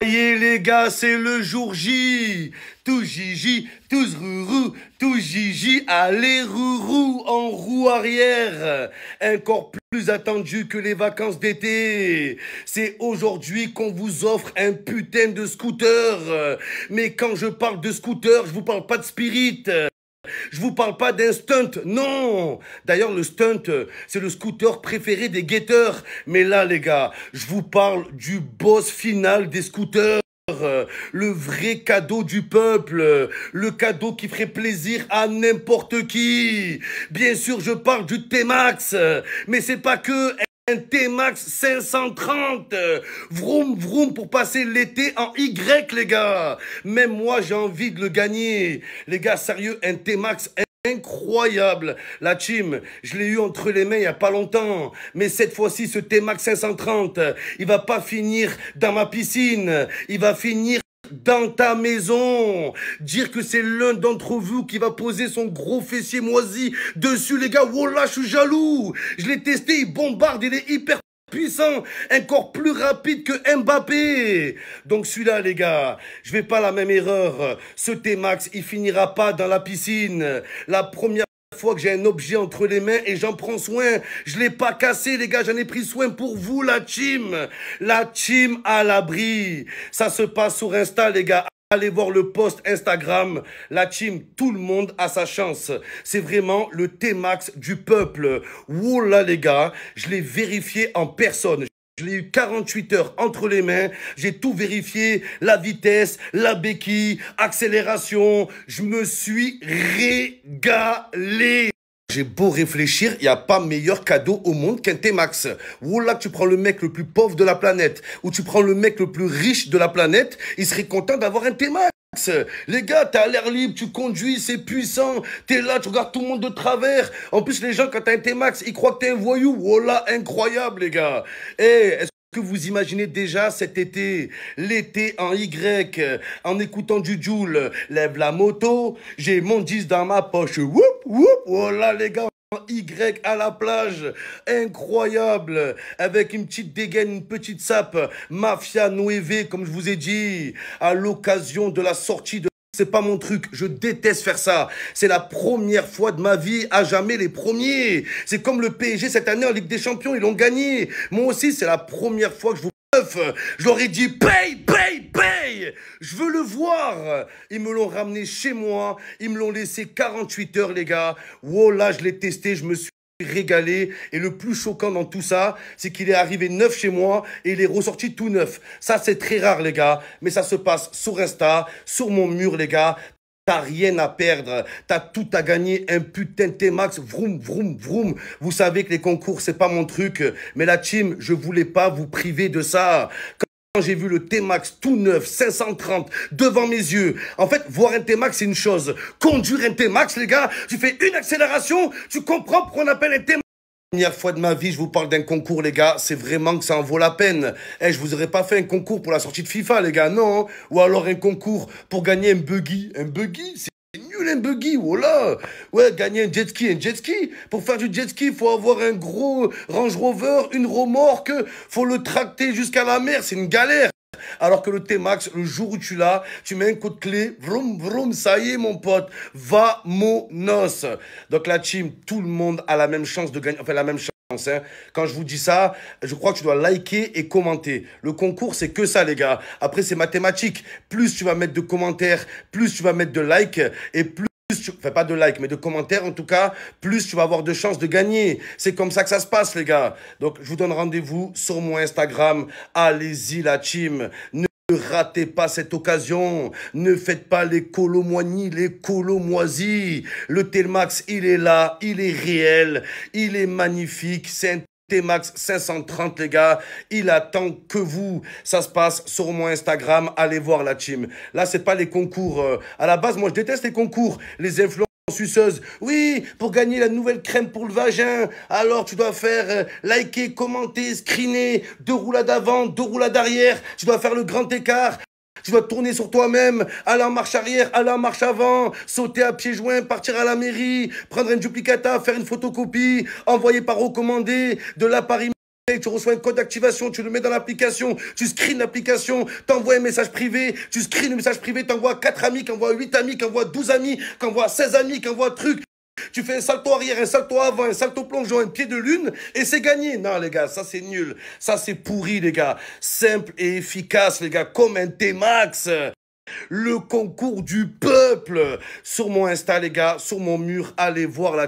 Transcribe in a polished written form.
Et les gars, c'est le jour J. Tous Gigi, tous rourou, tous Gigi, allez rourou en roue arrière. Encore plus attendu que les vacances d'été. C'est aujourd'hui qu'on vous offre un putain de scooter. Mais quand je parle de scooter, je vous parle pas de spirit. Je vous parle pas d'un stunt, non. D'ailleurs, le stunt, c'est le scooter préféré des guetteurs. Mais là, les gars, je vous parle du boss final des scooters. Le vrai cadeau du peuple, le cadeau qui ferait plaisir à n'importe qui. Bien sûr, je parle du T-Max, mais c'est pas que un T-Max 530. Vroom vroom pour passer l'été en Y, les gars. Même moi, j'ai envie de le gagner. Les gars, sérieux, un T-Max incroyable. La team, je l'ai eu entre les mains il y a pas longtemps. Mais cette fois-ci, ce T-Max 530, il va pas finir dans ma piscine. Il va finir dans ta maison. Dire que c'est l'un d'entre vous qui va poser son gros fessier moisi dessus, les gars. Wallah, je suis jaloux. Je l'ai testé, il bombarde, il est hyper puissant, encore plus rapide que Mbappé. Donc celui-là, les gars, je vais pas la même erreur. Ce T-Max, il finira pas dans la piscine. La première fois que j'ai un objet entre les mains et j'en prends soin. Je l'ai pas cassé, les gars, j'en ai pris soin pour vous, la team. La team à l'abri. Ça se passe sur Insta, les gars. Allez voir le post Instagram. La team, tout le monde a sa chance. C'est vraiment le T-Max du peuple. Wallah, les gars, je l'ai vérifié en personne. Je l'ai eu 48 heures entre les mains, j'ai tout vérifié, la vitesse, la béquille, accélération, je me suis régalé. J'ai beau réfléchir, il n'y a pas meilleur cadeau au monde qu'un T-Max. Wallah, tu prends le mec le plus pauvre de la planète, ou tu prends le mec le plus riche de la planète, il serait content d'avoir un T-Max. Les gars, t'es à l'air libre, tu conduis, c'est puissant, t'es là, tu regardes tout le monde de travers. En plus, les gens, quand t'as un T-Max, ils croient que t'es un voyou. Wallah, incroyable, les gars. Est-ce que vous imaginez déjà cet été, l'été en Y, en écoutant du Joule, lève la moto, j'ai mon 10 dans ma poche, whoop, whoop, voilà les gars. Y à la plage, incroyable, avec une petite dégaine, une petite sape, Mafia Nueve, comme je vous ai dit, à l'occasion de la sortie de... C'est pas mon truc, je déteste faire ça. C'est la première fois de ma vie, à jamais les premiers. C'est comme le PSG cette année en Ligue des Champions, ils l'ont gagné. Moi aussi, c'est la première fois que je vous... Je leur ai dit, paye, paye, paye. Je veux le voir. Ils me l'ont ramené chez moi. Ils me l'ont laissé 48 heures, les gars. Voilà, je l'ai testé, je me suis régalé. Et le plus choquant dans tout ça, c'est qu'il est arrivé neuf chez moi et il est ressorti tout neuf. Ça, c'est très rare, les gars. Mais ça se passe sur Insta, sur mon mur, les gars. T'as rien à perdre, t'as tout à gagner, un putain de T-Max, vroom, vroom, vroom. Vous savez que les concours, c'est pas mon truc, mais la team, je voulais pas vous priver de ça. Quand j'ai vu le T-Max tout neuf, 530, devant mes yeux, en fait, voir un T-Max, c'est une chose. Conduire un T-Max, les gars, tu fais une accélération, tu comprends pourquoi on appelle un T-Max. Première fois de ma vie, je vous parle d'un concours, les gars. C'est vraiment que ça en vaut la peine. Je vous aurais pas fait un concours pour la sortie de FIFA, les gars, non. Ou alors un concours pour gagner un buggy. Un buggy, c'est nul, un buggy, voilà. Ouais, gagner un jet ski. Un jet ski, pour faire du jet ski, il faut avoir un gros Range Rover, une remorque. Faut le tracter jusqu'à la mer, c'est une galère. Alors que le T-Max, le jour où tu l'as, tu mets un coup de clé, vroom, vroom, ça y est, mon pote, vamonos. Donc la team, tout le monde a la même chance de gagner, enfin la même chance. Hein. Quand je vous dis ça, je crois que tu dois liker et commenter. Le concours, c'est que ça, les gars. Après, c'est mathématique. Plus tu vas mettre de commentaires, plus tu vas mettre de likes, et plus... Enfin, pas de like, mais de commentaires en tout cas, plus tu vas avoir de chances de gagner. C'est comme ça que ça se passe, les gars. Donc, je vous donne rendez-vous sur mon Instagram. Allez-y, la team. Ne ratez pas cette occasion. Ne faites pas les colomoignis, les colomoisis. Le T-Max, il est là, il est réel, il est magnifique. C'est un T-Max 530, les gars, il attend que vous. Ça se passe sur mon Instagram, allez voir la team. Là, c'est pas les concours. À la base, moi, je déteste les concours. Les influenceurs suceuses. Oui, pour gagner la nouvelle crème pour le vagin, alors tu dois faire liker, commenter, screener, 2 roulades avant, 2 roulades arrière. Tu dois faire le grand écart. Tu dois tourner sur toi-même, aller en marche arrière, aller en marche avant, sauter à pieds joints, partir à la mairie, prendre une duplicata, faire une photocopie, envoyer par recommandé de l'appareil tu reçois un code d'activation, tu le mets dans l'application, tu screens l'application, t'envoies un message privé, tu screens le message privé, t'envoies 4 amis, qu'envoie 8 amis, qu'envoie 12 amis, qu'envoie 16 amis, qu'envoie truc. Tu fais un salto arrière, un salto avant, un salto plongeon, un pied de lune, et c'est gagné. Non, les gars, ça c'est nul. Ça c'est pourri, les gars. Simple et efficace, les gars, comme un T-Max. Le concours du peuple. Sur mon Insta, les gars, sur mon mur, allez voir la